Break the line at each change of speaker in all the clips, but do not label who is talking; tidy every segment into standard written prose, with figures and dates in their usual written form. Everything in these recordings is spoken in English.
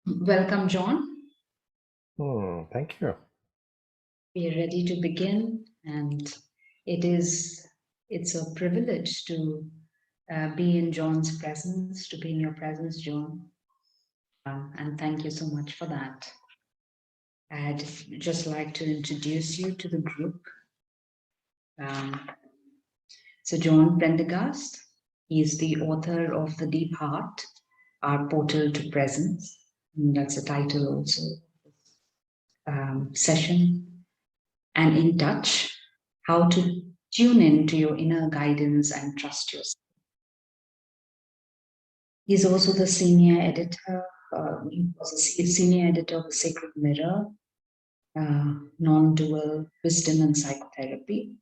Welcome, John.
Thank you.
We are ready to begin, and it's a privilege to be in John's presence, to be in your presence, John. And thank you so much for that. I'd just like to introduce you to the group. Um, so, John Prendergast, he is the author of The Deep Heart, Our Portal to Presence. And that's the title also. Session. And In Touch, how to tune in to your inner guidance and trust yourself. He's also the senior editor. He was a senior editor of the Sacred Mirror, non-dual wisdom and psychotherapy,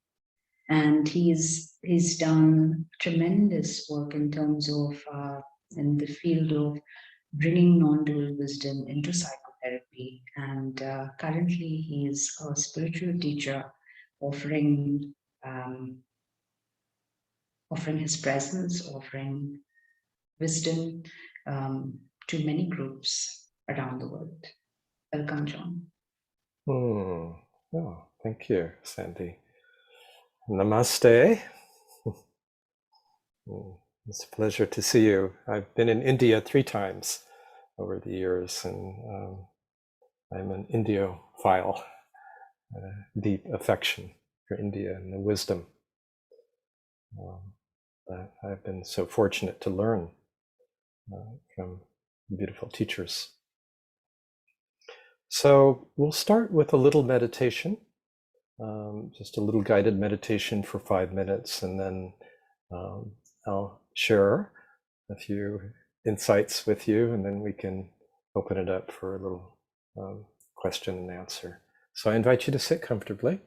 and he's done tremendous work in terms of in the field of bringing non-dual wisdom into psychotherapy. And currently, he is a spiritual teacher, offering um, offering his presence, offering wisdom to many groups around the world. Welcome, John.
Oh, thank you, Sandy. Namaste. It's a pleasure to see you. I've been in India 3 times over the years, and I'm an Indiophile, deep affection for India and the wisdom that I've been so fortunate to learn from beautiful teachers. So we'll start with a little meditation, just a little guided meditation for 5 minutes, and then I'll share a few insights with you, and then we can open it up for a little question and answer. So I invite you to sit comfortably.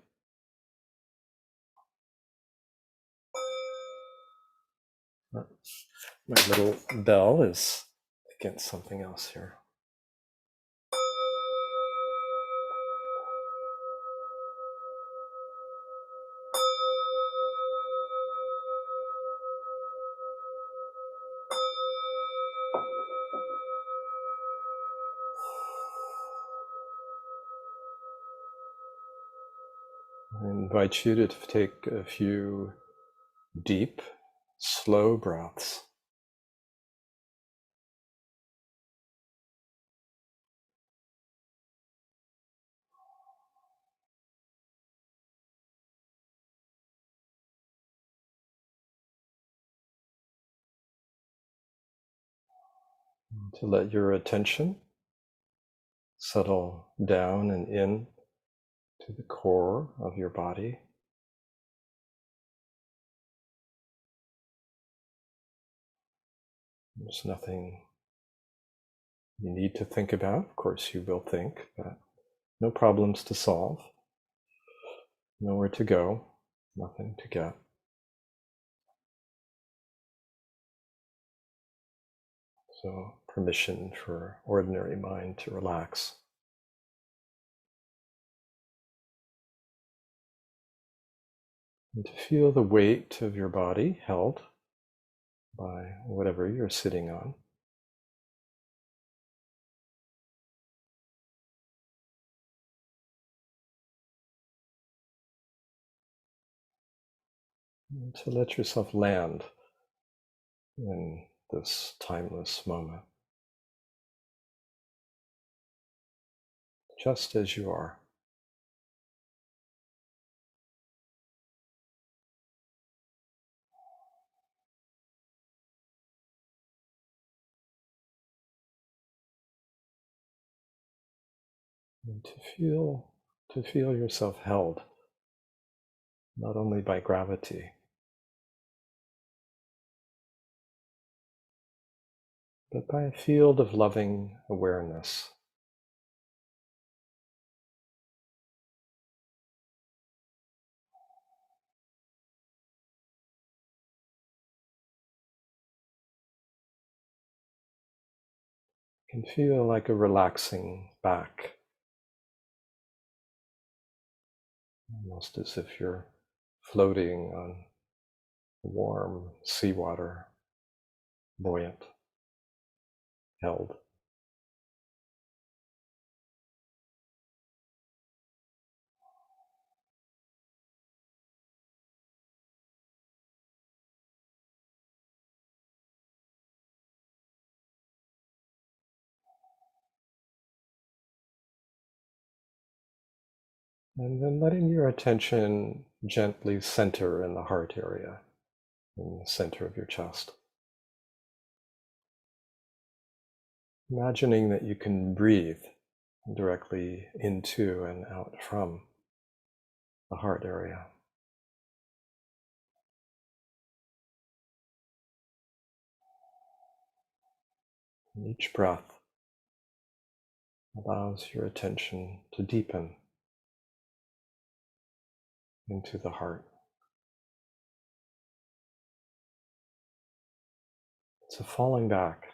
My little bell is against something else here. I invite you to take a few deep, slow breaths. To let your attention settle down and in to the core of your body. There's nothing you need to think about. Of course, you will think, but no problems to solve, nowhere to go, nothing to get. So, permission for ordinary mind to relax. And to feel the weight of your body held by whatever you're sitting on. And to let yourself land in this timeless moment, just as you are. And to feel yourself held, not only by gravity, but by a field of loving awareness. Can feel like a relaxing back, almost as if you're floating on warm seawater, buoyant, held. And then letting your attention gently center in the heart area, in the center of your chest. Imagining that you can breathe directly into and out from the heart area. And each breath allows your attention to deepen into the heart. It's a falling back.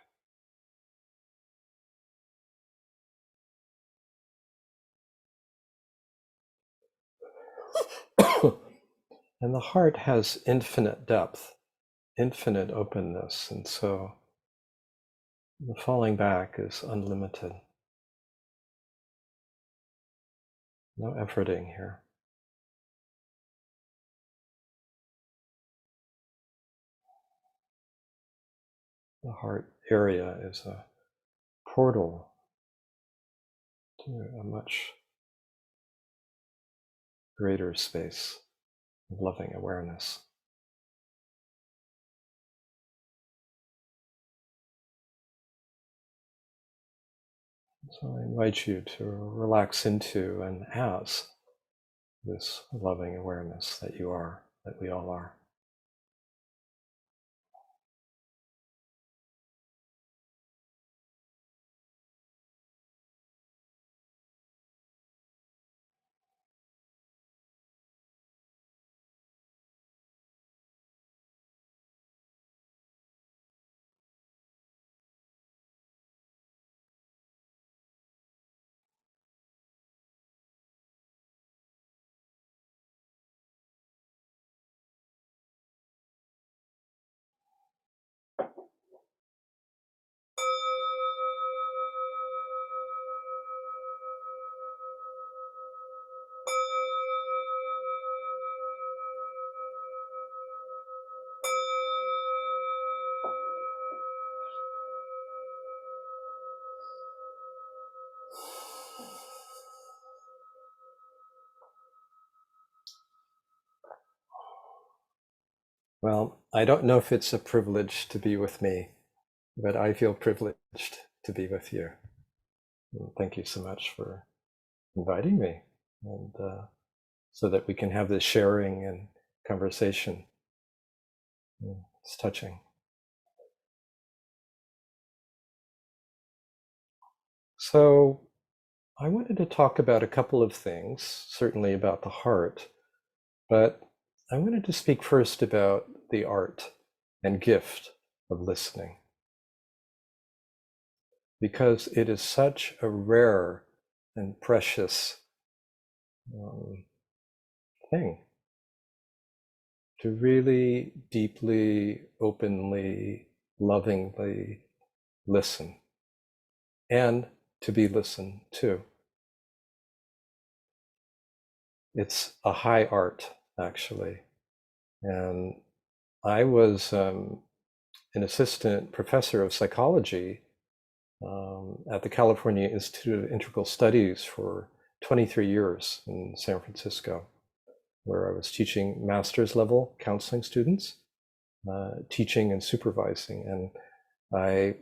And the heart has infinite depth, infinite openness, and so the falling back is unlimited. No efforting here. The heart area is a portal to a much greater space of loving awareness. So I invite you to relax into and as this loving awareness that you are, that we all are. Well, I don't know if it's a privilege to be with me, but I feel privileged to be with you. And thank you so much for inviting me, and so that we can have this sharing and conversation. It's touching. So I wanted to talk about a couple of things, certainly about the heart, but I wanted to speak first about the art and gift of listening, because it is such a rare and precious thing to really deeply, openly, lovingly listen and to be listened to. It's a high art, actually. And I was an assistant professor of psychology at the California Institute of Integral Studies for 23 years in San Francisco, where I was teaching master's level counseling students, teaching and supervising. And I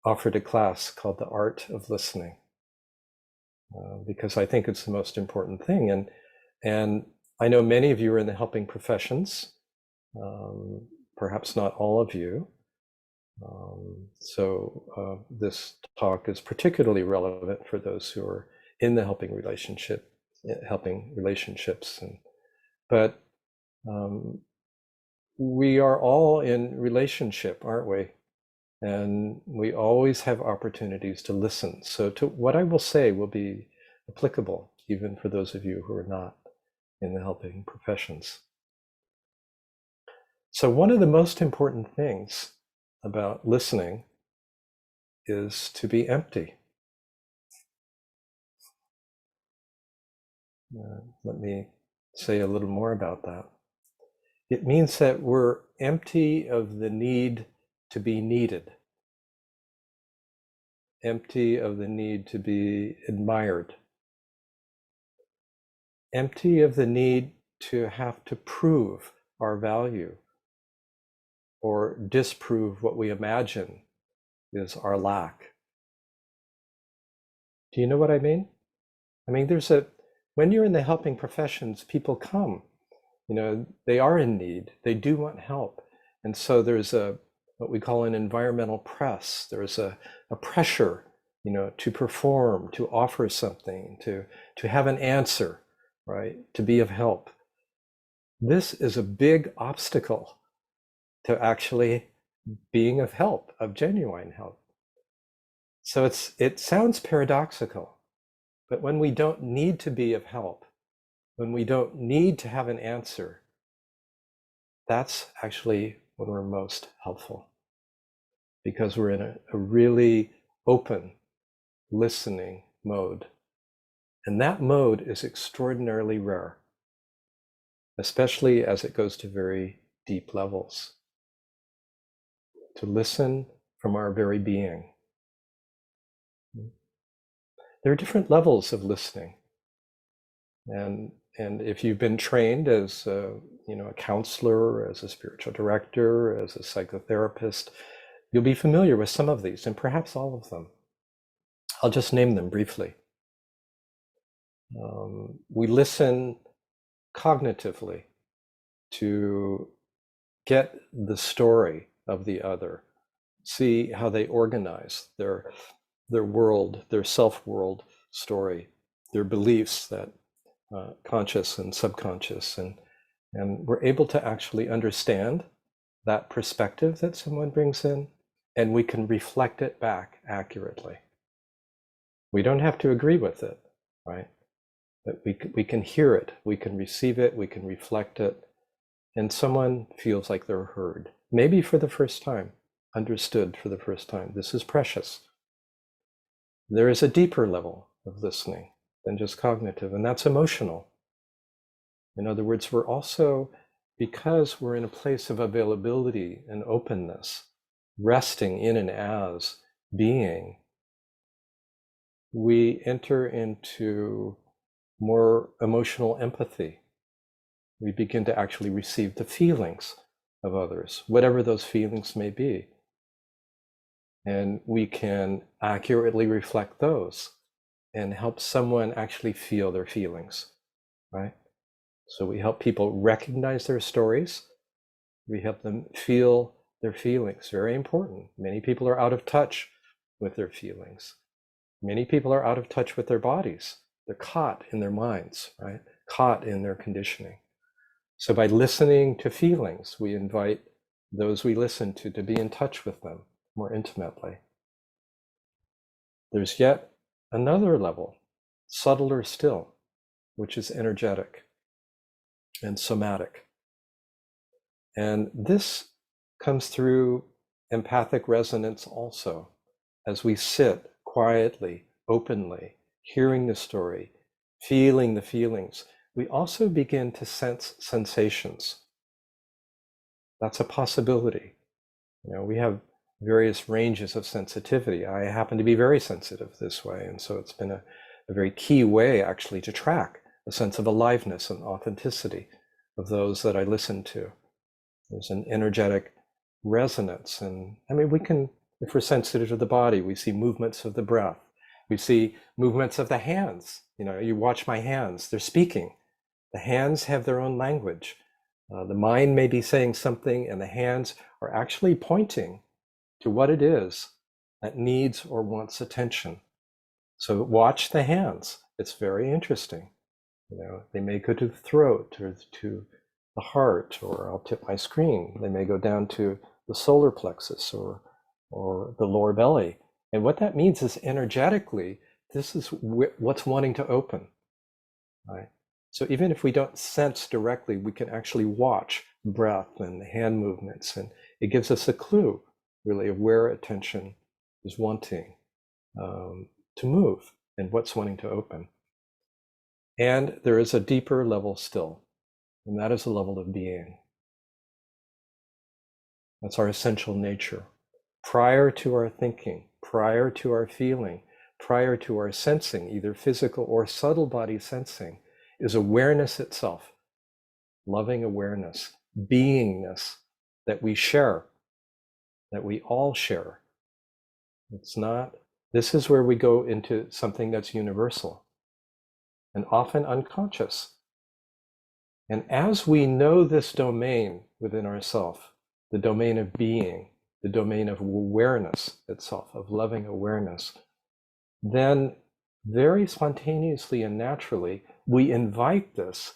offered a class called The Art of Listening, because I think it's the most important thing. And I know many of you are in the helping professions, perhaps not all of you. So this talk is particularly relevant for those who are in the helping relationships. But we are all in relationship, aren't we? And we always have opportunities to listen. So to what I will say will be applicable even for those of you who are not in the helping professions. So one of the most important things about listening is to be empty. Let me say a little more about that. It means that we're empty of the need to be needed, empty of the need to be admired, empty of the need to have to prove our value or disprove what we imagine is our lack. Do you know what I mean? I mean, when you're in the helping professions, people come, they are in need, they do want help. And so there's what we call an environmental press. There's a pressure, to perform, to offer something, to have an answer, right? To be of help. This is a big obstacle to actually being of help, of genuine help. So it sounds paradoxical, but when we don't need to be of help, when we don't need to have an answer, that's actually when we're most helpful, because we're in a really open, listening mode. And that mode is extraordinarily rare, especially as it goes to very deep levels. To listen from our very being. There are different levels of listening. And if you've been trained as a counselor, as a spiritual director, as a psychotherapist, you'll be familiar with some of these, and perhaps all of them. I'll just name them briefly. We listen cognitively to get the story of the other, see how they organize their world, their self-world story, their beliefs, that conscious and subconscious, and we're able to actually understand that perspective that someone brings in, and we can reflect it back accurately. We don't have to agree with it, right? But we can hear it, we can receive it, we can reflect it, and someone feels like they're heard, maybe for the first time, understood for the first time. This is precious. There is a deeper level of listening than just cognitive, and that's emotional. In other words, we're also, because we're in a place of availability and openness, resting in and as being, we enter into more emotional empathy. We begin to actually receive the feelings of others, whatever those feelings may be. And we can accurately reflect those and help someone actually feel their feelings, right? So we help people recognize their stories. We help them feel their feelings. Very important. Many people are out of touch with their feelings. Many people are out of touch with their bodies. They're caught in their minds, right? Caught in their conditioning. So by listening to feelings, we invite those we listen to be in touch with them more intimately. There's yet another level, subtler still, which is energetic and somatic. And this comes through empathic resonance also, as we sit quietly, openly, hearing the story, feeling the feelings. We also begin to sense sensations. That's a possibility. We have various ranges of sensitivity. I happen to be very sensitive this way, and so it's been a very key way actually to track a sense of aliveness and authenticity of those that I listen to. There's an energetic resonance, and I mean, we can, if we're sensitive to the body, we see movements of the breath, we see movements of the hands. You watch my hands, they're speaking. The hands have their own language. The mind may be saying something, and the hands are actually pointing to what it is that needs or wants attention. So watch the hands. It's very interesting. They may go to the throat or to the heart, or I'll tip my screen. They may go down to the solar plexus or the lower belly. And what that means is energetically, this is what's wanting to open, right? So even if we don't sense directly, we can actually watch breath and hand movements, and it gives us a clue really of where attention is wanting to move and what's wanting to open. And there is a deeper level still, and that is a level of being. That's our essential nature. Prior to our thinking, prior to our feeling, prior to our sensing, either physical or subtle body sensing, is awareness itself, loving awareness, beingness that we share, that we all share. It's not, this is where we go into something that's universal and often unconscious. And as we know this domain within ourselves, the domain of being, the domain of awareness itself, of loving awareness, then very spontaneously and naturally, we invite this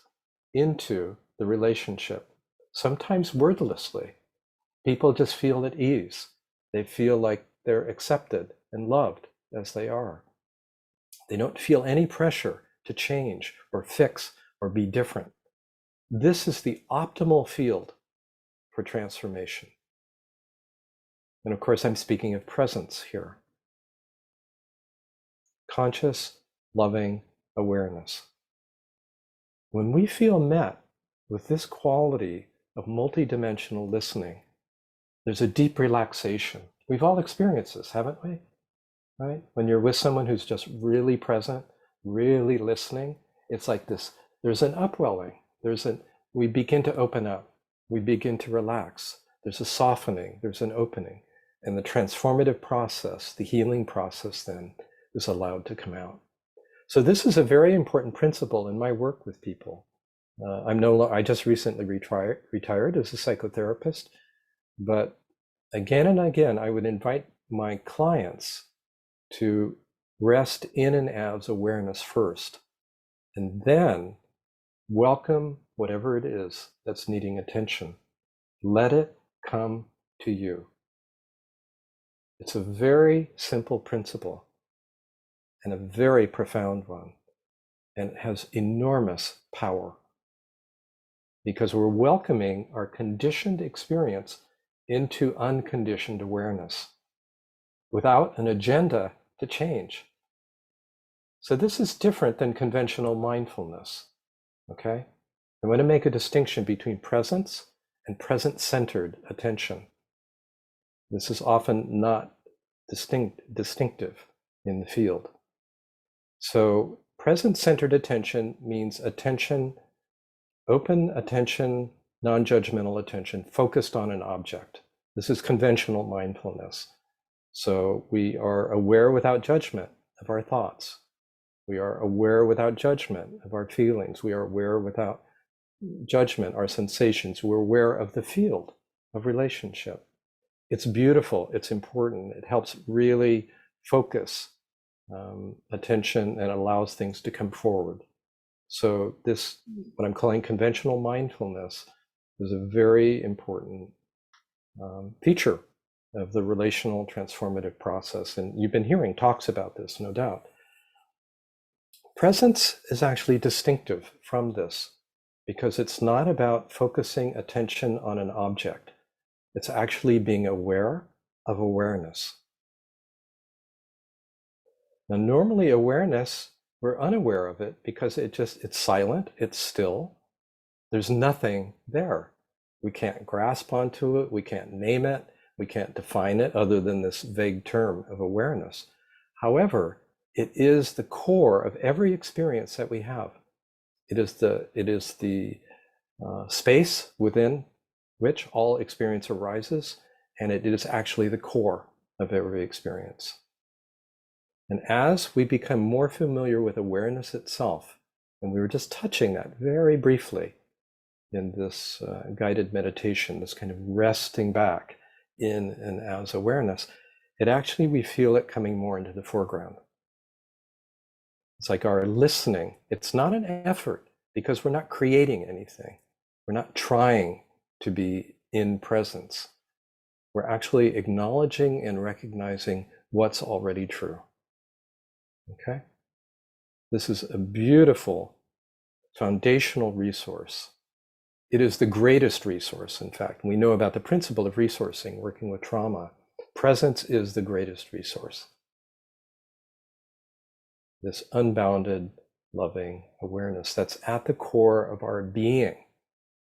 into the relationship, sometimes wordlessly. People just feel at ease. They feel like they're accepted and loved as they are. They don't feel any pressure to change or fix or be different. This is the optimal field for transformation. And of course, I'm speaking of presence here. Conscious, loving awareness. When we feel met with this quality of multidimensional listening, there's a deep relaxation. We've all experienced this, haven't we? Right? When you're with someone who's just really present, really listening, it's like this, there's an upwelling. We begin to open up. We begin to relax. There's a softening, there's an opening. And the transformative process, the healing process then is allowed to come out. So this is a very important principle in my work with people. I just recently retired as a psychotherapist, but again and again, I would invite my clients to rest in and as awareness first, and then welcome whatever it is that's needing attention. Let it come to you. It's a very simple principle and a very profound one, and it has enormous power because we're welcoming our conditioned experience into unconditioned awareness without an agenda to change. So this is different than conventional mindfulness, okay? I want to make a distinction between presence and present-centered attention. This is often not distinctive in the field. So present-centered attention means attention, open attention, non-judgmental attention, focused on an object. This is conventional mindfulness. So we are aware without judgment of our thoughts. We are aware without judgment of our feelings. We are aware without judgment, our sensations. We're aware of the field of relationship. It's beautiful. It's important. It helps really focus attention and allows things to come forward. So this, what I'm calling conventional mindfulness, is a very important feature of the relational transformative process. And you've been hearing talks about this, no doubt. Presence is actually distinctive from this because it's not about focusing attention on an object. It's actually being aware of awareness. Now, normally awareness, we're unaware of it because it's silent, it's still. There's nothing there. We can't grasp onto it, we can't name it, we can't define it other than this vague term of awareness. However, it is the core of every experience that we have. It is the space within which all experience arises, and it is actually the core of every experience. And as we become more familiar with awareness itself, and we were just touching that very briefly in this guided meditation, this kind of resting back in and as awareness, we feel it coming more into the foreground. It's like our listening. It's not an effort because we're not creating anything. We're not trying to be in presence. We're actually acknowledging and recognizing what's already true. Okay? This is a beautiful foundational resource. It is the greatest resource, in fact. We know about the principle of resourcing, working with trauma. Presence is the greatest resource. This unbounded, loving awareness that's at the core of our being.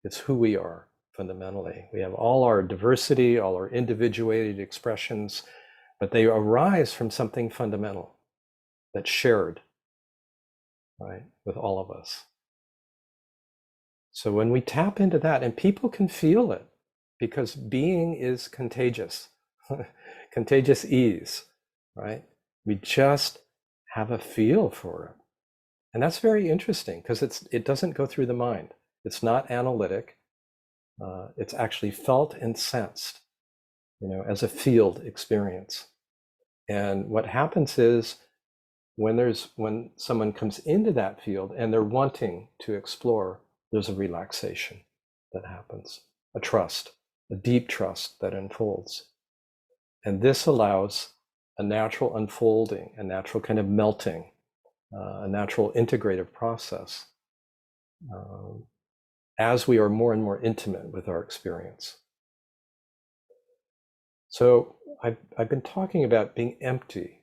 It's who we are fundamentally. We have all our diversity, all our individuated expressions, but they arise from something fundamental that's shared, right, with all of us. So when we tap into that, and people can feel it, because being is contagious, contagious ease, right? We just have a feel for it. And that's very interesting because it doesn't go through the mind. It's not analytic. It's actually felt and sensed, as a field experience. And what happens is when someone comes into that field and they're wanting to explore, there's a relaxation that happens, a trust, a deep trust that unfolds. And this allows a natural unfolding, a natural kind of melting, a natural integrative process as we are more and more intimate with our experience. So I've been talking about being empty,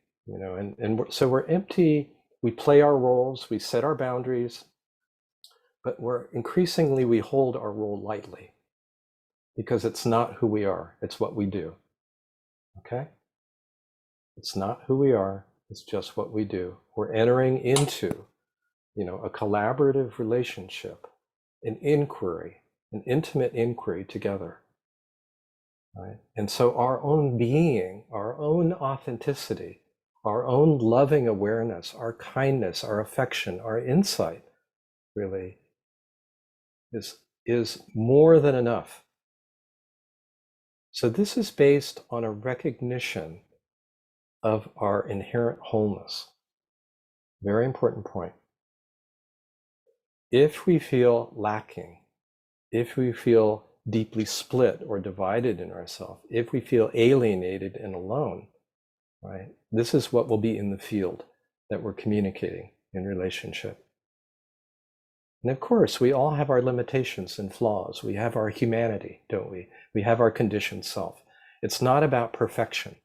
so we're empty. We play our roles, we set our boundaries, but we hold our role lightly because it's not who we are, it's what we do. Okay? It's not who we are, it's just what we do. We're entering into, a collaborative relationship, an inquiry, an intimate inquiry together. Right? And so our own being, our own authenticity, our own loving awareness, our kindness, our affection, our insight really is more than enough. So this is based on a recognition of our inherent wholeness. Very important point. If we feel lacking, if we feel deeply split or divided in ourselves, if we feel alienated and alone, right? This is what will be in the field that we're communicating in relationship. And of course, we all have our limitations and flaws. We have our humanity, don't we? We have our conditioned self. It's not about perfection.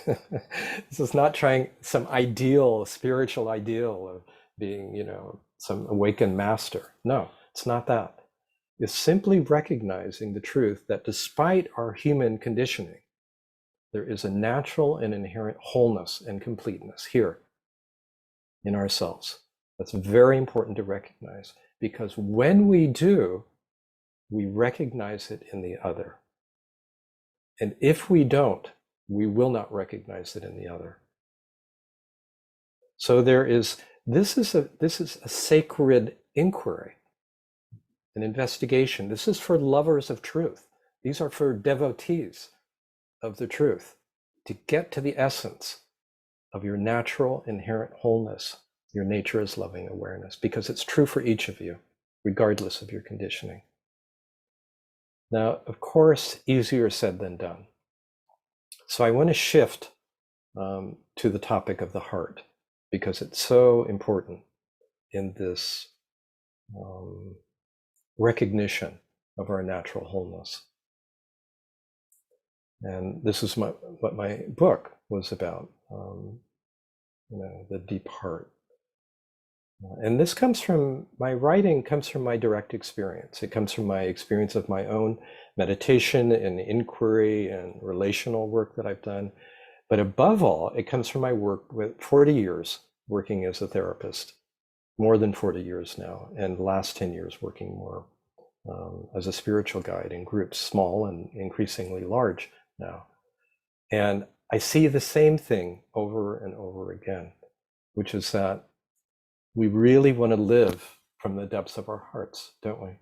This is not trying some ideal, spiritual ideal of being, some awakened master. No, it's not that. It's simply recognizing the truth that despite our human conditioning, there is a natural and inherent wholeness and completeness here in ourselves. That's very important to recognize, because when we do, we recognize it in the other. And if we don't, we will not recognize it in the other. So this is a sacred inquiry, an investigation. This is for lovers of truth. These are for devotees of the truth, to get to the essence of your natural inherent wholeness, your nature is loving awareness, because it's true for each of you, regardless of your conditioning. Now, of course, easier said than done. So I want to shift to the topic of the heart, because it's so important in this recognition of our natural wholeness. And this is what my book was about, the deep heart. And this my writing comes from my direct experience. It comes from my experience of my own meditation and inquiry and relational work that I've done. But above all, it comes from my work with 40 years working as a therapist, more than 40 years now, and the last 10 years working more as a spiritual guide in groups, small and increasingly large now. And I see the same thing over and over again, which is that we really want to live from the depths of our hearts, don't we?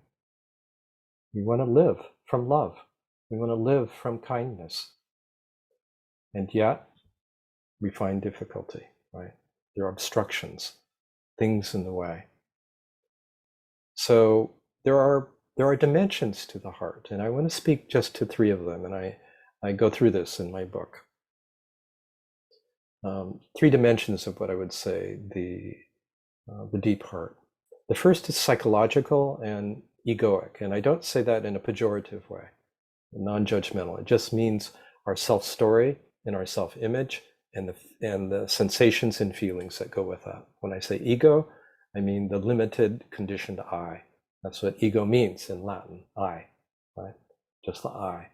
We want to live from love. We want to live from kindness. And yet, we find difficulty, right? There are obstructions, things in the way. So there are dimensions to the heart, and I want to speak just to 3 of them, and I go through this in my book. 3 dimensions of what I would say the deep heart. The first is psychological and egoic, and I don't say that in a pejorative way, non-judgmental. It just means our self-story and our self-image and the sensations and feelings that go with that. When I say ego, I mean the limited conditioned I. That's what ego means in Latin, I, right? Just the I.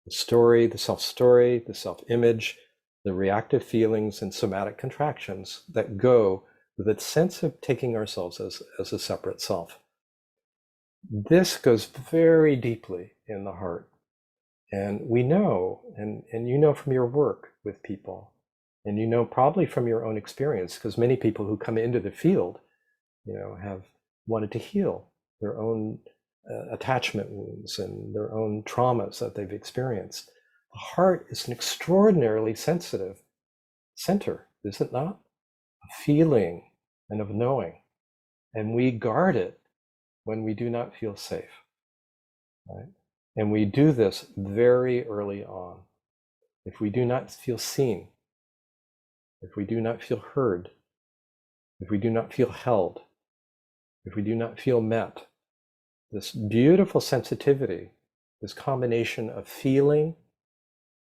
The story, the self-story, the self-image, the reactive feelings and somatic contractions that go with a sense of taking ourselves as a separate self. this goes very deeply in the heart. And we know, and you know from your work with people, and you know probably from your own experience, because many people who come into the field, have wanted to heal their own attachment wounds and their own traumas that they've experienced. The heart is an extraordinarily sensitive center, is it not? Of feeling and of knowing. And we guard it when we do not feel safe, right? And we do this very early on. If we do not feel seen, if we do not feel heard, if we do not feel held, if we do not feel met, this beautiful sensitivity, this combination of feeling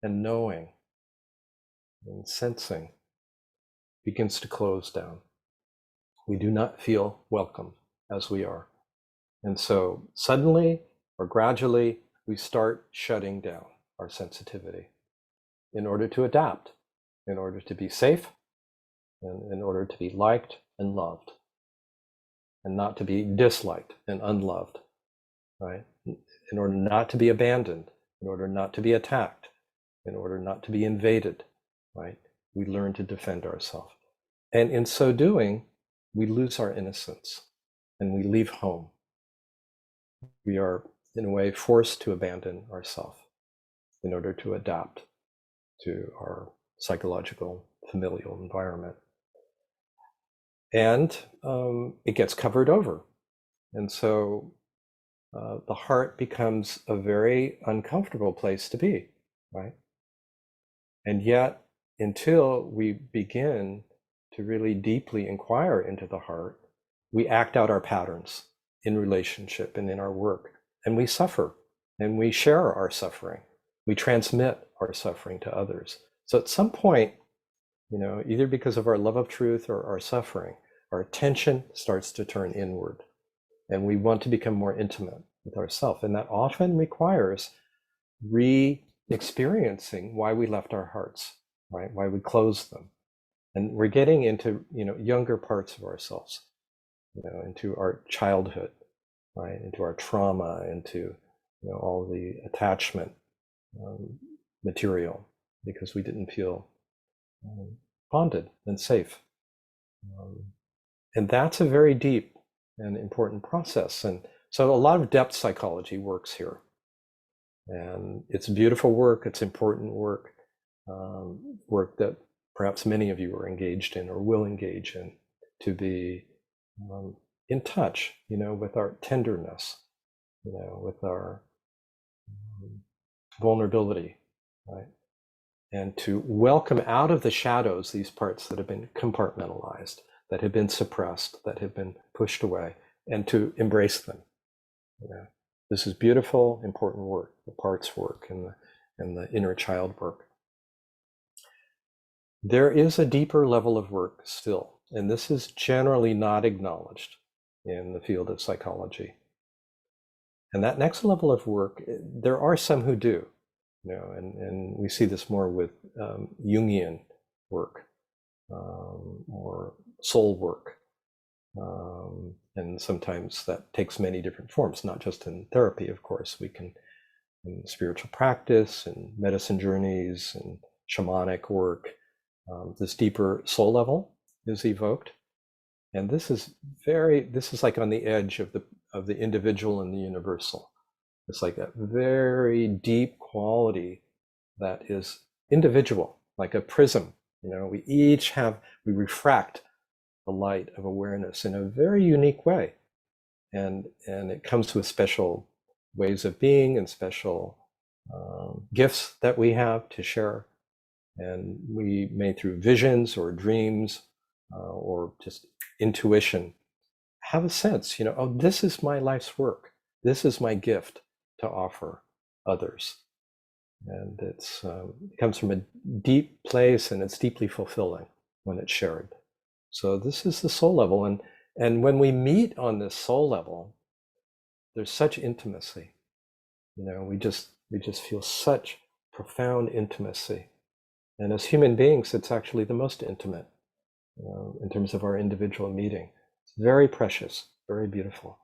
and knowing and sensing begins to close down. We do not feel welcome as we are. And so suddenly or gradually, we start shutting down our sensitivity in order to adapt, in order to be safe, and in order to be liked and loved, and not to be disliked and unloved, right? In order not to be abandoned, in order not to be attacked, in order not to be invaded, right? We learn to defend ourselves. And in so doing, we lose our innocence and we leave home. We are, in a way, forced to abandon ourselves in order to adapt to our psychological familial environment. And it gets covered over. And so the heart becomes a very uncomfortable place to be, right? And yet, until we begin to really deeply inquire into the heart, we act out our patterns in relationship and in our work, and we suffer, and we share our suffering. We transmit our suffering to others. So at some point, either because of our love of truth or our suffering, our attention starts to turn inward, and we want to become more intimate with ourselves. And that often requires re-experiencing why we left our hearts, right? Why we closed them. And we're getting into, younger parts of ourselves, into our childhood, right? Into our trauma, into, all the attachment material, because we didn't feel bonded and safe. And that's a very deep and important process. And so a lot of depth psychology works here. And it's beautiful work, it's important work, work that perhaps many of you are engaged in or will engage in, to be in touch, with our tenderness, with our vulnerability, right? And to welcome out of the shadows these parts that have been compartmentalized, that have been suppressed, that have been pushed away, and to embrace them. This is beautiful, important work, the parts work and the inner child work. There is a deeper level of work still, and this is generally not acknowledged in the field of psychology. And that next level of work, there are some who do, and we see this more with Jungian work or soul work. And sometimes that takes many different forms, not just in therapy, of course. We can, in spiritual practice and medicine journeys and shamanic work, this deeper soul level is evoked. And this is like on the edge of the individual and the universal. It's like a very deep quality that is individual, like a prism. We refract the light of awareness in a very unique way. And it comes with special ways of being and special gifts that we have to share. And we may, through visions or dreams or just intuition, have a sense, oh, this is my life's work. This is my gift to offer others. And it comes from a deep place, and it's deeply fulfilling when it's shared. So this is the soul level. And when we meet on this soul level, there's such intimacy. We just feel such profound intimacy. And as human beings, it's actually the most intimate in terms of our individual meeting. It's very precious, very beautiful.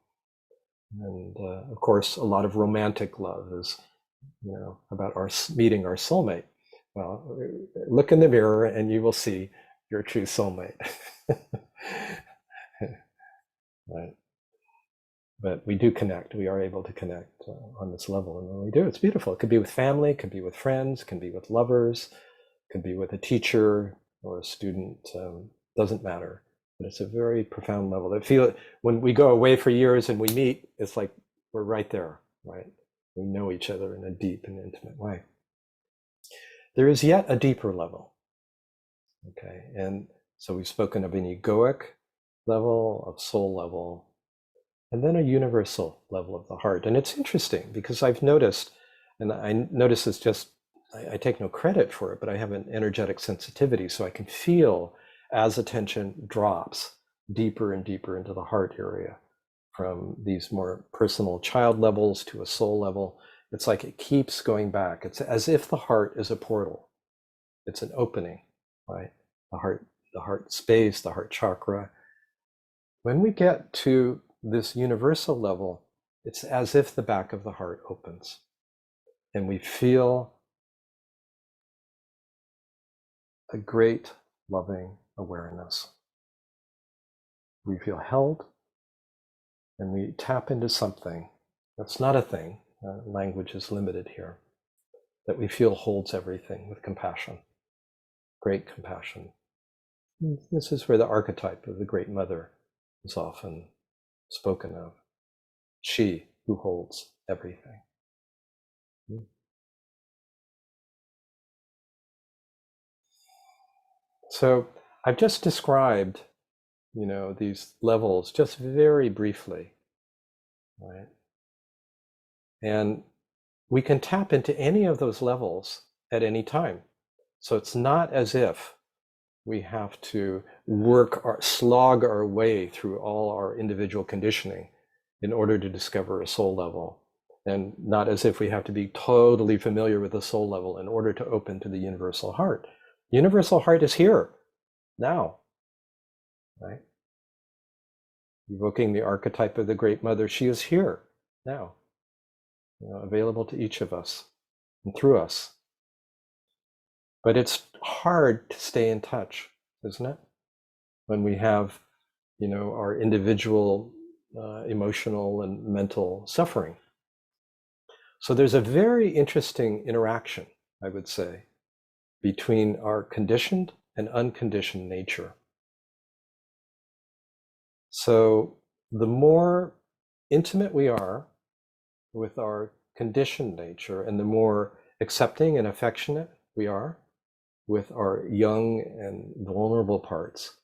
And of course, a lot of romantic love is, about our meeting our soulmate. Well, look in the mirror and you will see your true soulmate. Right? But we do connect. We are able to connect on this level. And when we do, it's beautiful. It could be with family, it could be with friends, it can be with lovers, it could be with a teacher or a student. Doesn't matter. But it's a very profound level. I feel when we go away for years and we meet, it's like we're right there, right? We know each other in a deep and intimate way. There is yet a deeper level. Okay. And so we've spoken of an egoic level, of soul level, and then a universal level of the heart. And it's interesting because I've noticed, and I notice it's just, I take no credit for it, but I have an energetic sensitivity, so I can feel as attention drops deeper and deeper into the heart area, from these more personal child levels to a soul level. It's like it keeps going back. It's as if the heart is a portal. It's an opening, right? The heart space, the heart chakra. When we get to this universal level, it's as if the back of the heart opens and we feel a great loving awareness. We feel held and we tap into something that's not a thing. Language is limited here, that we feel holds everything with compassion, great compassion. This is where the archetype of the Great Mother is often spoken of. She who holds everything. So I've just described, these levels just very briefly, right? And we can tap into any of those levels at any time. So it's not as if we have to slog our way through all our individual conditioning in order to discover a soul level. And not as if we have to be totally familiar with the soul level in order to open to the universal heart. The universal heart is here now, right? Evoking the archetype of the Great Mother, she is here now, available to each of us and through us. But it's hard to stay in touch, isn't it? When we have, our individual emotional and mental suffering. So there's a very interesting interaction, I would say, between our conditioned and unconditioned nature. So the more intimate we are with our conditioned nature, and the more accepting and affectionate we are with our young and vulnerable parts,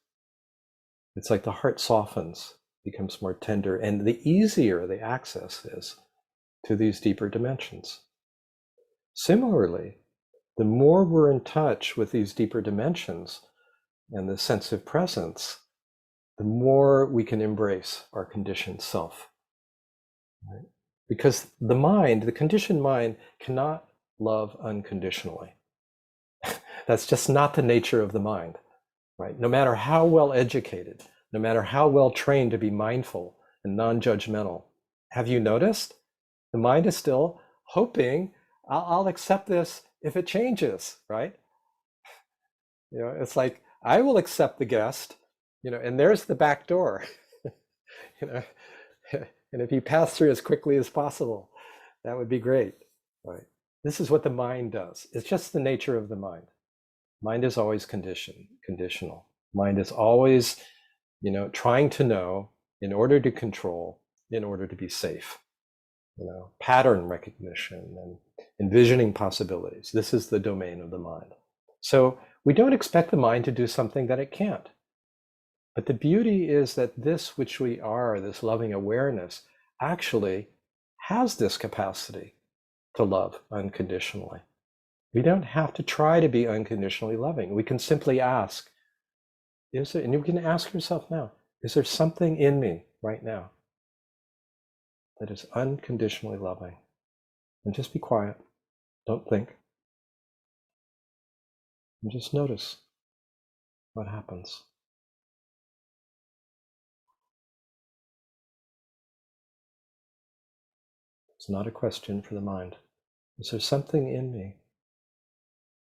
it's like the heart softens, becomes more tender, and the easier the access is to these deeper dimensions. Similarly, the more we're in touch with these deeper dimensions and the sense of presence, the more we can embrace our conditioned self. Right? Because the conditioned mind, cannot love unconditionally. That's just not the nature of the mind, right? No matter how well educated, no matter how well trained to be mindful and non-judgmental, have you noticed? The mind is still hoping, I'll accept this if it changes, right? It's like, I will accept the guest, and there's the back door, you know, and if you pass through as quickly as possible, that would be great, right? This is what the mind does. It's just the nature of the mind. Mind is always conditional. Mind is always, trying to know in order to control, in order to be safe. Pattern recognition and envisioning possibilities. This is the domain of the mind. So we don't expect the mind to do something that it can't. But the beauty is that this which we are, this loving awareness, actually has this capacity to love unconditionally. We don't have to try to be unconditionally loving. We can simply ask, and you can ask yourself now, is there something in me right now that is unconditionally loving? And just be quiet. Don't think. And just notice what happens. It's not a question for the mind. Is there something in me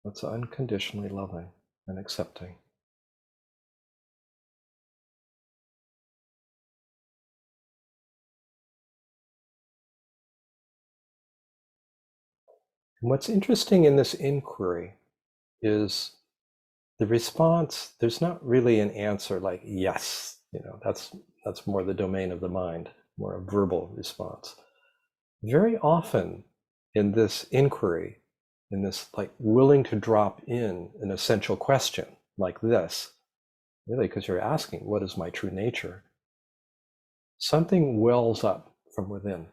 that's unconditionally loving and accepting? And what's interesting in this inquiry is the response. There's not really an answer like yes, that's more the domain of the mind, more a verbal response. Very often in this inquiry, in this like willing to drop in an essential question like this, really because you're asking, what is my true nature? Something wells up from within.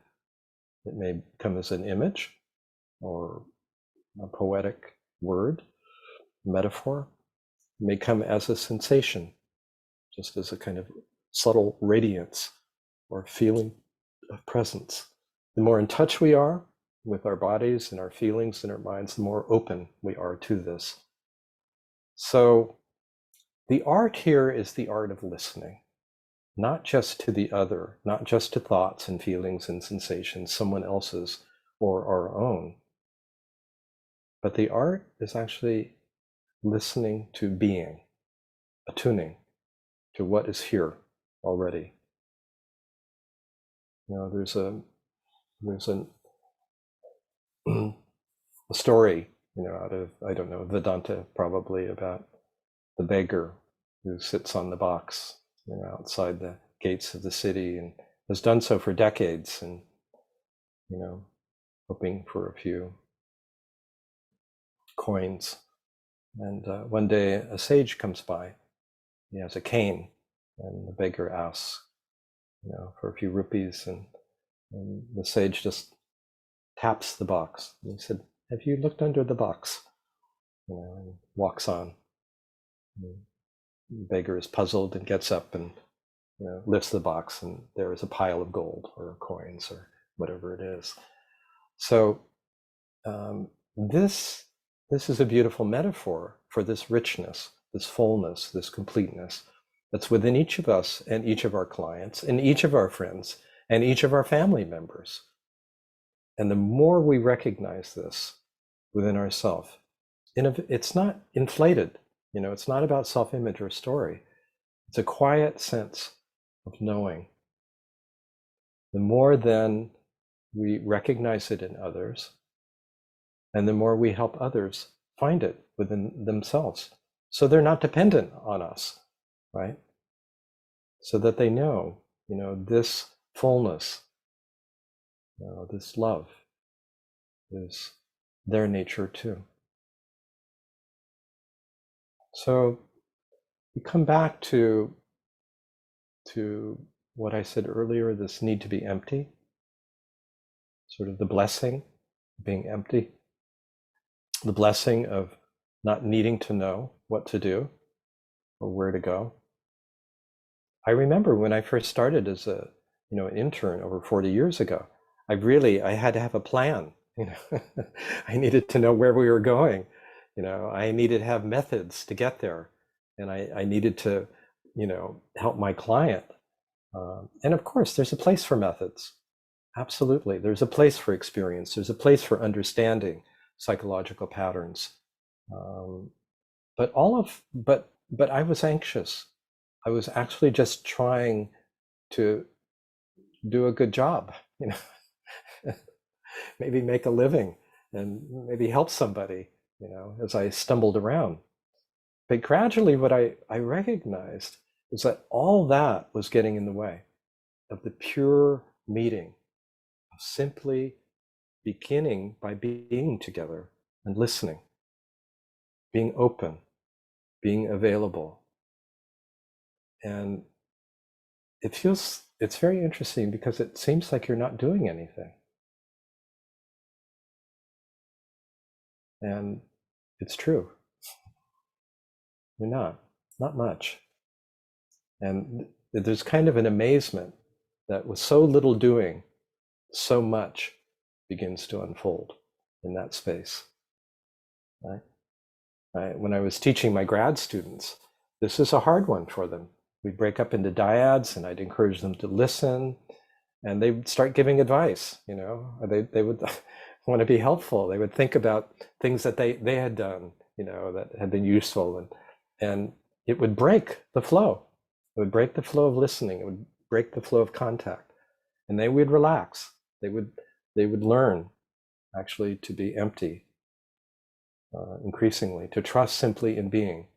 It may come as an image or a poetic word, metaphor. It may come as a sensation, just as a kind of subtle radiance or feeling of presence. The more in touch we are with our bodies and our feelings and our minds, the more open we are to this. So the art here is the art of listening, not just to the other, not just to thoughts and feelings and sensations, someone else's or our own, but the art is actually listening to being, attuning to what is here already. There's a story, out of, I don't know, Vedanta probably, about the beggar who sits on the box, outside the gates of the city and has done so for decades and, hoping for a few coins. And one day a sage comes by. He has a cane, and the beggar asks, for a few rupees, and the sage just taps the box. And he said, "Have you looked under the box?" And walks on. And the beggar is puzzled and gets up and lifts the box, and there is a pile of gold or coins or whatever it is. So this is a beautiful metaphor for this richness, this fullness, this completeness that's within each of us and each of our clients and each of our friends and each of our family members. And the more we recognize this within ourselves, it's not inflated, it's not about self-image or story. It's a quiet sense of knowing. The more then we recognize it in others, and the more we help others find it within themselves, so they're not dependent on us, right? So that they know, this fullness, this love is their nature too. So we come back to what I said earlier, this need to be empty, sort of the blessing of being empty, the blessing of not needing to know what to do or where to go. I remember when I first started as an intern over 40 years ago, I had to have a plan. I needed to know where we were going. I needed to have methods to get there, and I needed to, help my client. And of course, there's a place for methods. Absolutely, there's a place for experience. There's a place for understanding psychological patterns. But I was anxious. I was actually just trying to do a good job, maybe make a living and maybe help somebody, as I stumbled around. But gradually what I recognized is that all that was getting in the way of the pure meeting, of simply beginning by being together and listening, being open, being available. And it's very interesting because it seems like you're not doing anything. And it's true. You're not much. And there's kind of an amazement that with so little doing, so much begins to unfold in that space. Right? When I was teaching my grad students, this is a hard one for them. We'd break up into dyads and I'd encourage them to listen and they would start giving advice, you know, they would want to be helpful. They would think about things that they had done, you know, that had been useful, and it would break the flow. It would break the flow of listening. It would break the flow of contact, and they would relax. They would learn actually to be empty, increasingly, to trust simply in being,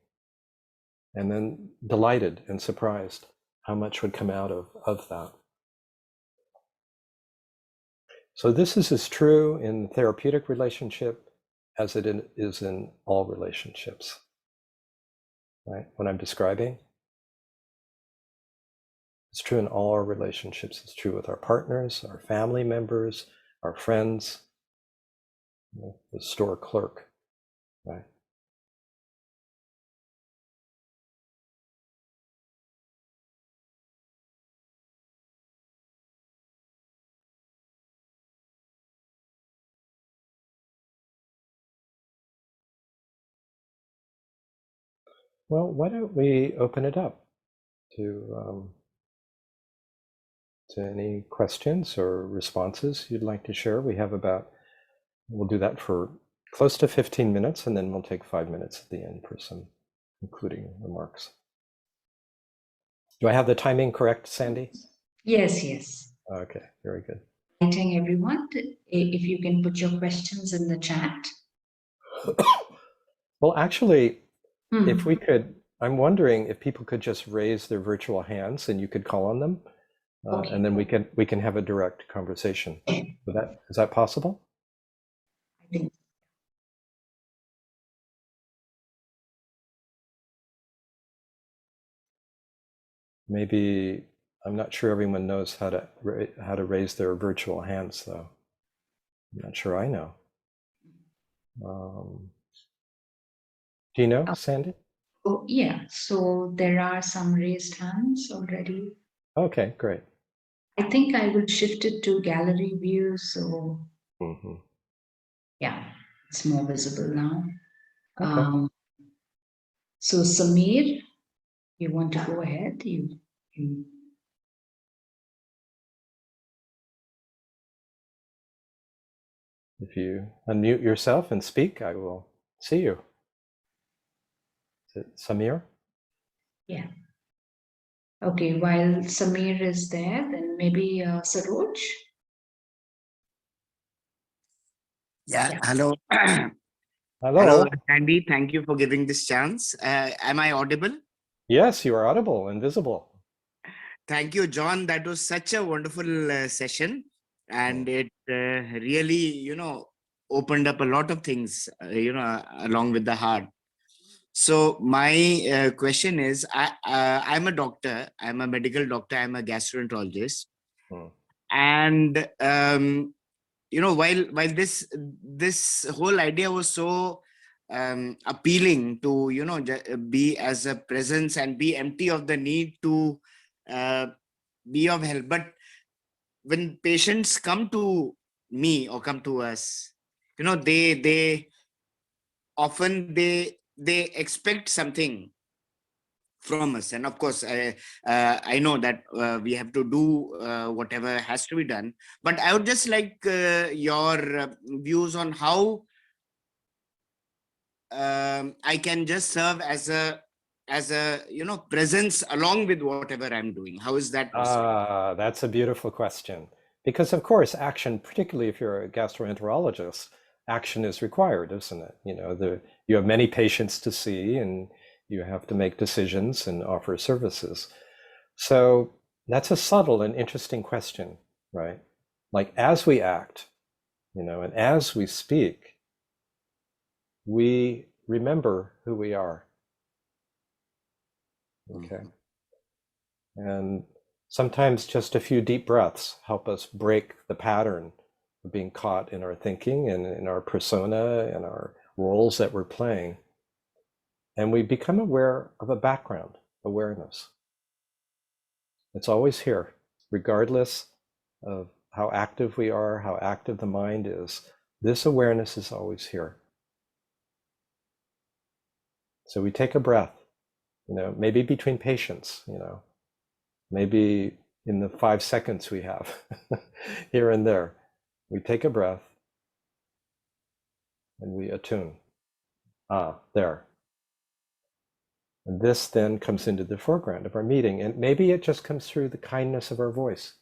and then delighted and surprised how much would come out of that. So this is as true in the therapeutic relationship as it is in all relationships, right? What I'm describing, it's true in all our relationships. It's true with our partners, our family members, our friends, you know, the store clerk, right? Well, why don't we open it up to any questions or responses you'd like to share? We'll do that for close to 15 minutes, and then we'll take 5 minutes at the end for some concluding remarks. Do I have the timing correct, Sandy?
Yes, yes.
Okay, very good.
Inviting everyone, if you can put your questions in the chat.
Well, actually, if we could, I'm wondering if people could just raise their virtual hands and you could call on them,
Okay.
and then we can have a direct conversation. Is that possible?
I think
Maybe I'm not sure everyone knows how to raise their virtual hands, though. I'm not sure I know. Do you know, Sandy?
Oh, yeah. So there are some raised hands already.
Okay, great.
I think I will shift it to gallery view. So yeah, it's more visible now.
Okay.
So Samir, you want to go ahead? You
If you unmute yourself and speak, I will see you. Is it Samir?
Yeah. Okay, while Samir is there, then maybe Saroj?
Yeah,
Yeah.
hello.
Hello.
Hello, Sandy. Thank you for giving this chance. Am I audible?
Yes, you are audible and visible.
Thank you, John. That was such a wonderful session. And it really, opened up a lot of things, along with the heart. So my question is, I'm a doctor. I'm a medical doctor. I'm a gastroenterologist. And while this whole idea was so appealing to be as a presence and be empty of the need to uh, be of help, but when patients come to me or come to us, they often they expect something from us, and of course I know that we have to do whatever has to be done, but I would just like your views on how I can just serve as a presence along with whatever I'm doing. How is that possible?
That's a beautiful question, because of course action, particularly if you're a gastroenterologist, action is required, isn't it? You have many patients to see, and you have to make decisions and offer services. So that's a subtle and interesting question, right? Like, as we act, and as we speak, we remember who we are. Okay. And sometimes just a few deep breaths help us break the pattern of being caught in our thinking and in our persona and our roles that we're playing. And we become aware of a background awareness. It's always here, regardless of how active we are, how active the mind is. This awareness is always here. So we take a breath, maybe between patients, maybe in the 5 seconds we have here and there. We take a breath and we attune. There. And this then comes into the foreground of our meeting. And maybe it just comes through the kindness of our voice.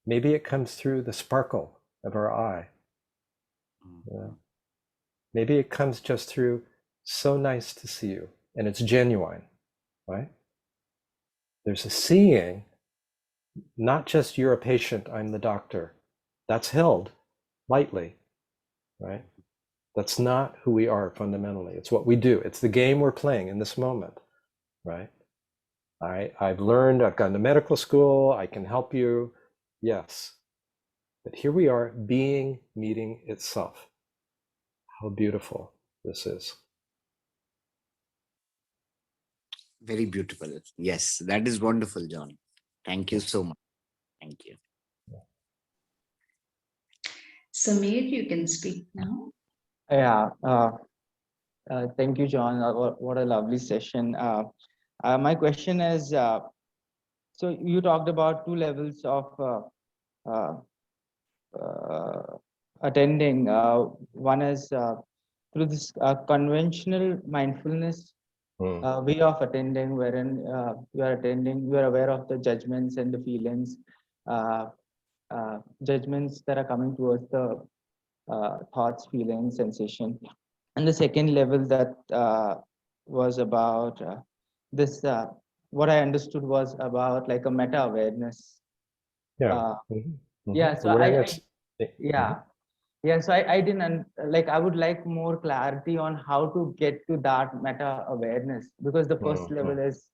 Maybe it comes through the sparkle of our eye. Yeah. Maybe it comes just through, so nice to see you. And it's genuine, right? There's a seeing, not just you're a patient, I'm the doctor. That's held lightly, right? That's not who we are fundamentally. It's what we do. It's the game we're playing in this moment, right? I've learned, I've gone to medical school, I can help you. Yes. But here we are, being meeting itself. How beautiful this is.
Very beautiful. Yes, that is wonderful, John. Thank you so much. Thank you.
Samir, you can speak now.
Yeah. Thank you, John. What a lovely session. My question is, so you talked about 2 levels of attending. One is through this conventional mindfulness way of attending, wherein you are aware of the judgments and the feelings, judgments that are coming towards the thoughts, feelings, sensation. And the second level that was about this, what I understood was about like a meta awareness.
Yeah.
Yeah. So
Awareness.
So I didn't like, I would like more clarity on how to get to that meta awareness, because the first level is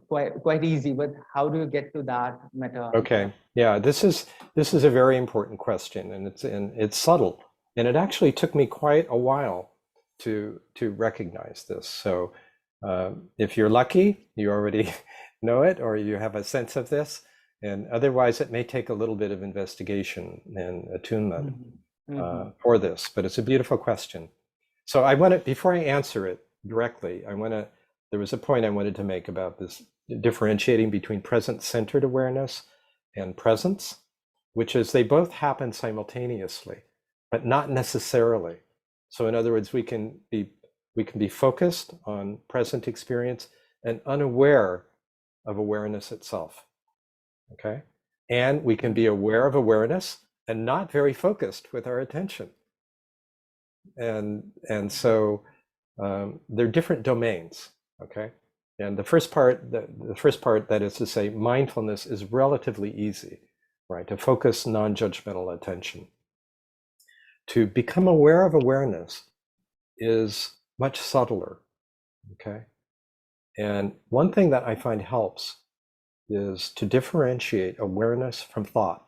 quite easy, but how do you get to that meta?
Okay. Yeah, this is a very important question, and it's subtle, and it actually took me quite a while to recognize this. So if you're lucky, you already know it, or you have a sense of this, and otherwise it may take a little bit of investigation and attunement for this. But it's a beautiful question. So I want to, before I answer it directly, there was a point I wanted to make about this differentiating between present-centered awareness and presence, which is they both happen simultaneously, but not necessarily. So in other words, we can be focused on present experience and unaware of awareness itself. Okay? And we can be aware of awareness and not very focused with our attention. And so they're different domains. Okay? And the first part, that is to say, mindfulness is relatively easy, right? To focus non-judgmental attention. To become aware of awareness is much subtler, okay? And one thing that I find helps is to differentiate awareness from thought.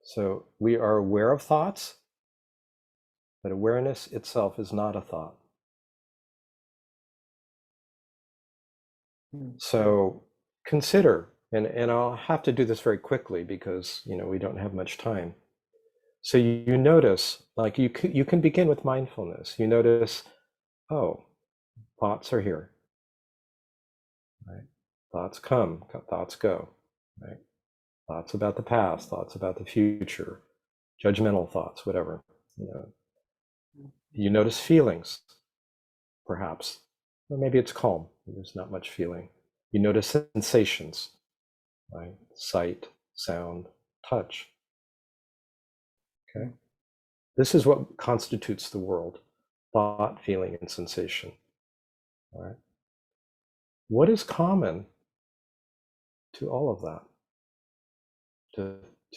So we are aware of thoughts, but awareness itself is not a thought. So consider, and I'll have to do this very quickly because we don't have much time. So you notice, like you can begin with mindfulness. You notice, oh, thoughts are here. Right? Thoughts come, thoughts go. Right? Thoughts about the past, thoughts about the future, judgmental thoughts, whatever. You notice feelings, perhaps, or maybe it's calm. There's not much feeling. You notice sensations, right? Sight, sound, touch. Okay. This is what constitutes the world: thought, feeling, and sensation. All right. What is common to all of that?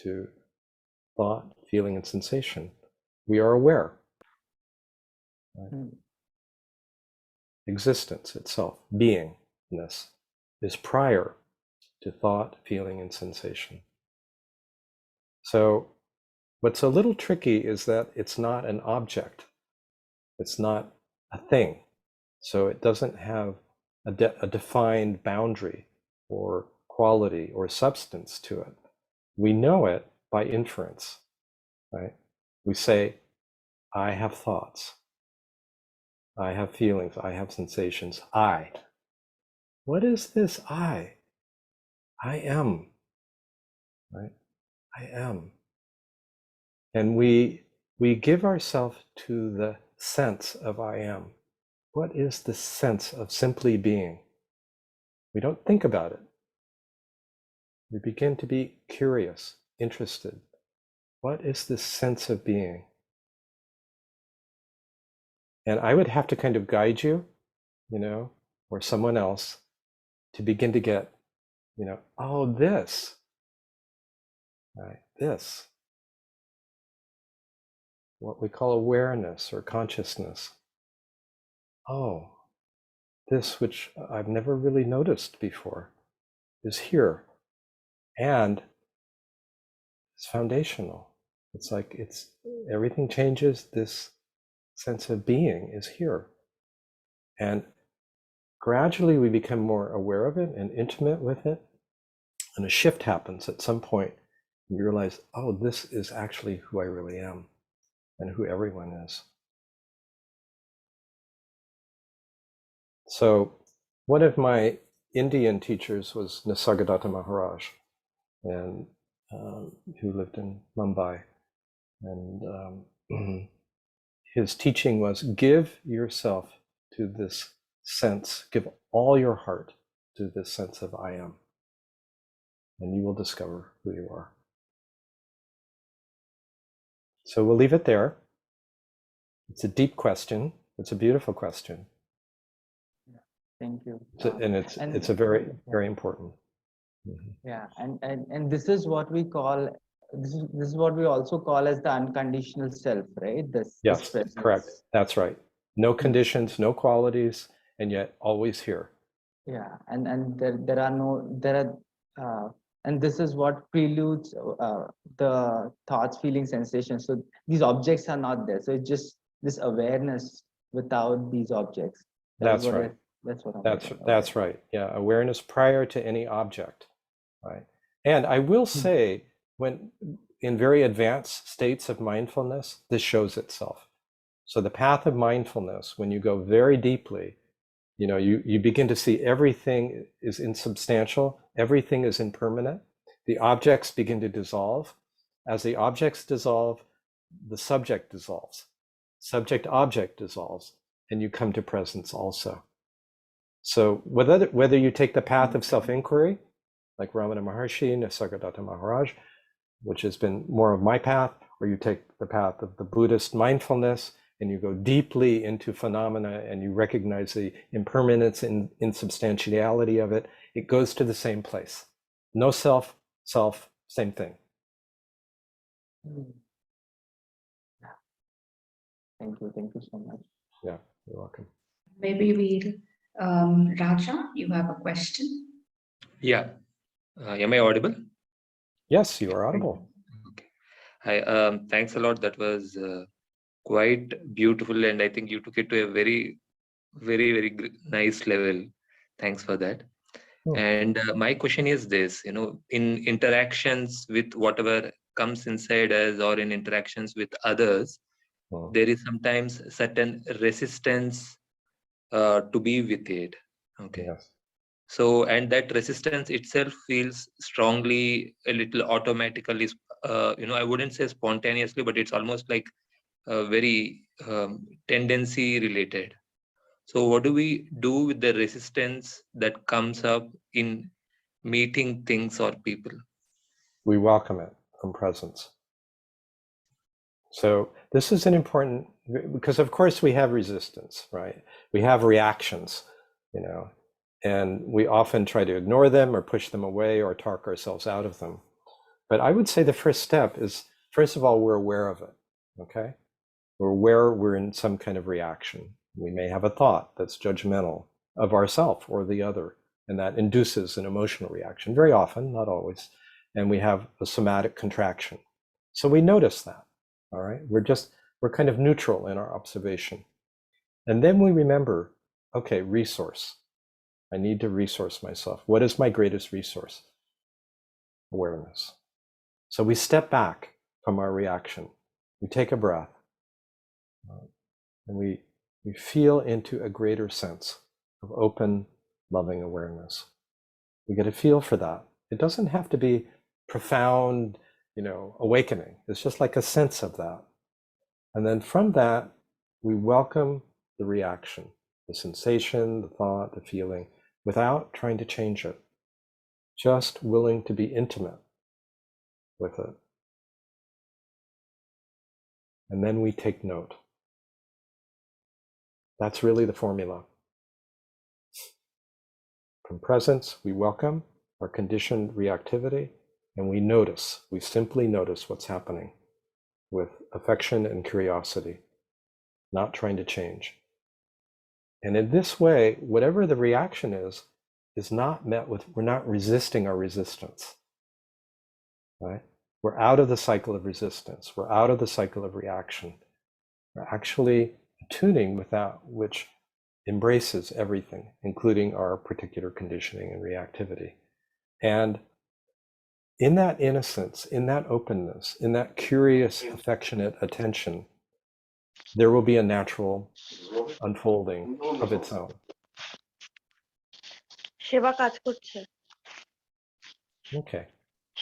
To thought, feeling, and sensation? We are aware. Right? Existence itself, beingness, is prior to thought, feeling, and sensation. So what's a little tricky is that it's not an object. It's not a thing. So it doesn't have a defined boundary or quality or substance to it. We know it by inference, right? We say, I have thoughts. I have feelings. I have sensations. I, What is this I? I am, right? I am. And we give ourselves to the sense of I am. What is the sense of simply being? We don't think about it. We begin to be curious, interested. What is this sense of being? And I would have to kind of guide you, or someone else to begin to get, oh, this, right? This, what we call awareness or consciousness. Oh, this which I've never really noticed before is here. And it's foundational. It's like everything changes. This sense of being is here. And gradually we become more aware of it and intimate with it. And a shift happens at some point. And you realize, oh, this is actually who I really am and who everyone is. So one of my Indian teachers was Nisargadatta Maharaj, and who lived in Mumbai. And his teaching was, give yourself to this sense, give all your heart to this sense of I am, and you will discover who you are. So we'll leave it there. It's a deep question. It's a beautiful question.
Thank you.
And it's a very, very important.
Yeah, and this is what we call, this is what we also call as the unconditional self, right?
Yes,
this presence.
correct. That's right. No conditions, no qualities, and yet always here.
Yeah, and and this is what preludes the thoughts, feelings, sensations. So these objects are not there. So it's just this awareness without these objects.
That's right. That's right. Yeah, awareness prior to any object, right? And I will say, when in very advanced states of mindfulness, this shows itself. So the path of mindfulness, when you go very deeply, you begin to see everything is insubstantial, everything is impermanent. The objects begin to dissolve. As the objects dissolve, the subject dissolves. Subject-object dissolves, and you come to presence also. So whether you take the path of self-inquiry, like Ramana Maharshi, Nisargadatta Maharaj, which has been more of my path, or you take the path of the Buddhist mindfulness, and you go deeply into phenomena and you recognize the impermanence and insubstantiality of it, it goes to the same place. No self, same thing.
Thank you so much.
Yeah, you're welcome.
Maybe we'll, Raja, you have a question?
Yeah. Am I audible?
Yes, you are audible.
Okay. Hi. Thanks a lot. That was quite beautiful, and I think you took it to a very, very, very nice level. Thanks for that.
Oh.
And my question is this: in interactions with whatever comes inside us, or in interactions with others, there is sometimes certain resistance to be with it. Okay.
Yes.
So, and that resistance itself feels strongly, a little automatically, I wouldn't say spontaneously, but it's almost like very tendency related. So what do we do with the resistance that comes up in meeting things or people?
We welcome it from presence. So this is an important, because of course we have resistance, right? We have reactions, and we often try to ignore them or push them away or talk ourselves out of them. But I would say the first step is, first of all, we're aware of it, okay? We're aware we're in some kind of reaction. We may have a thought that's judgmental of ourself or the other, and that induces an emotional reaction, very often, not always. And we have a somatic contraction. So we notice that, all right? We're kind of neutral in our observation. And then we remember, okay, resource. I need to resource myself. What is my greatest resource? Awareness. So we step back from our reaction. We take a breath, and we feel into a greater sense of open loving awareness. We get a feel for that. It doesn't have to be profound, awakening. It's just like a sense of that. And then from that, we welcome the reaction, the sensation, the thought, the feeling, without trying to change it. Just willing to be intimate with it. And then we take note. That's really the formula. From presence, we welcome our conditioned reactivity, and we notice. We simply notice what's happening with affection and curiosity, not trying to change. And in this way, whatever the reaction is not met with, we're not resisting our resistance, right? We're out of the cycle of resistance. We're out of the cycle of reaction. We're actually attuning with that which embraces everything, including our particular conditioning and reactivity. And in that innocence, in that openness, in that curious, affectionate attention, there will be a natural unfolding of its own.
সেবা কাজ করছে
Okay.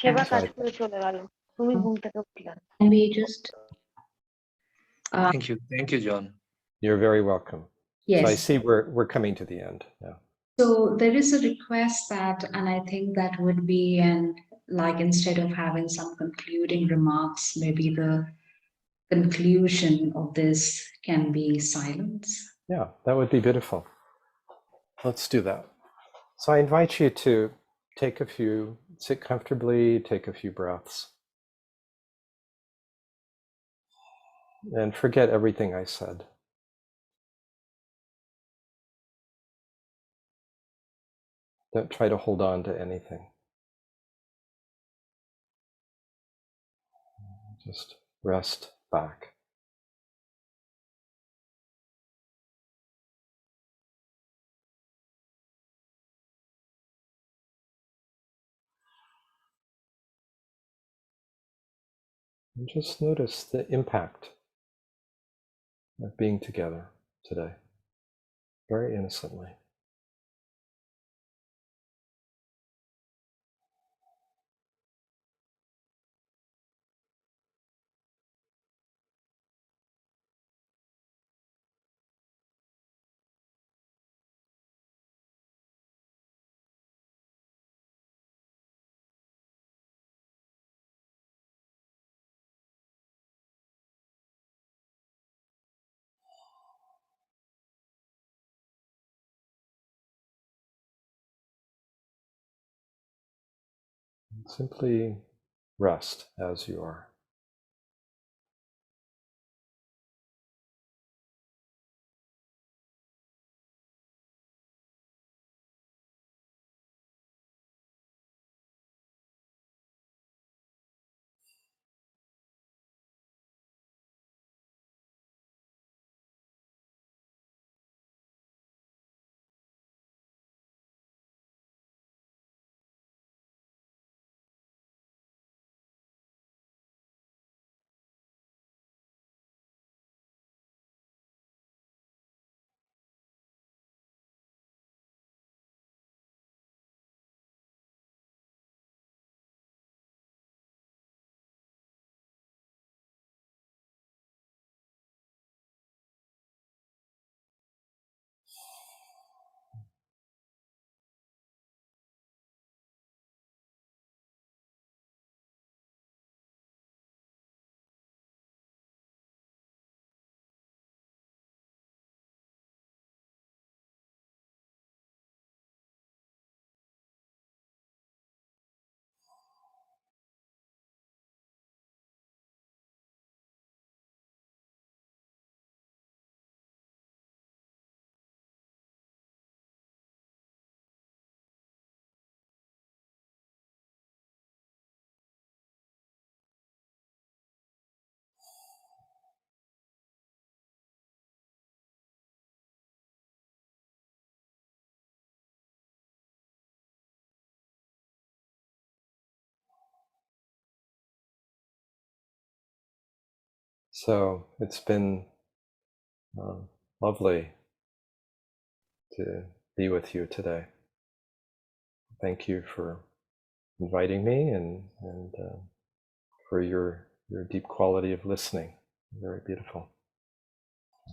সেবা
So
কাজ
I-
করে চলে গেল তুমি ঘুম থেকে উঠলে
Can we just
Thank you, John.
You're very welcome.
yes.
So I see we're coming to the end now.
So there is a request that, and I think that would be, and like instead of having some concluding remarks, maybe the conclusion of this can be silence.
Yeah, that would be beautiful. Let's do that. So I invite you to sit comfortably, take a few breaths, and forget everything I said. Don't try to hold on to anything. Just rest back. And just notice the impact of being together today, very innocently. Simply rest as you are. So it's been lovely to be with you today. thank you for inviting me and for your deep quality of listening. Very beautiful.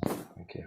Thank you.